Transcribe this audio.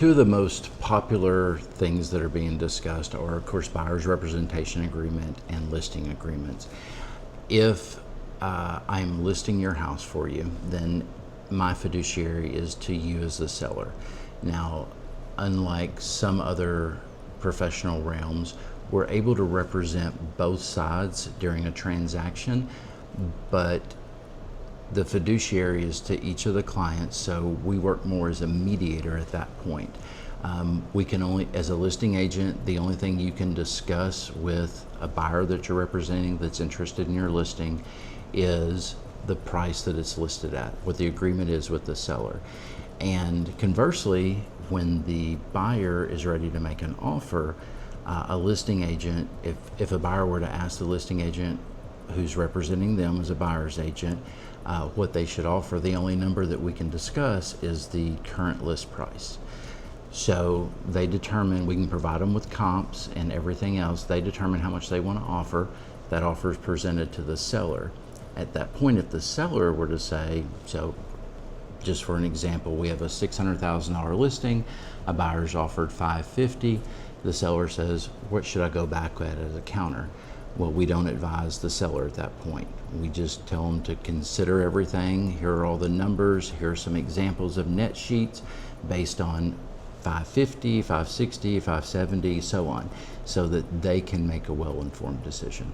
Two of the most popular things that are being discussed are, of course, buyer's representation agreement and listing agreements. If I'm listing your house for you, then my fiduciary is to you as the seller. Now, unlike some other professional realms, we're able to represent both sides during a transaction, but the fiduciary is to each of the clients, so we work more as a mediator at that point. We can only, as a listing agent, the only thing you can discuss with a buyer that you're representing that's interested in your listing is the price that it's listed at, what the agreement is with the seller. And conversely, when the buyer is ready to make an offer, a listing agent, if a buyer were to ask the listing agent who's representing them as a buyer's agent what they should offer, the only number that we can discuss is the current list price. So they determine, we can provide them with comps and everything else. They determine how much they want to offer. That offer is presented to the seller. At that point, if the seller were to say, so just for an example, we have a $600,000 listing, a buyer's offered $550,000, the seller says, what should I go back at as a counter? Well, we don't advise the seller at that point. We just tell them to consider everything. Here are all the numbers. Here are some examples of net sheets based on 550, 560, 570, so on, so that they can make a well-informed decision.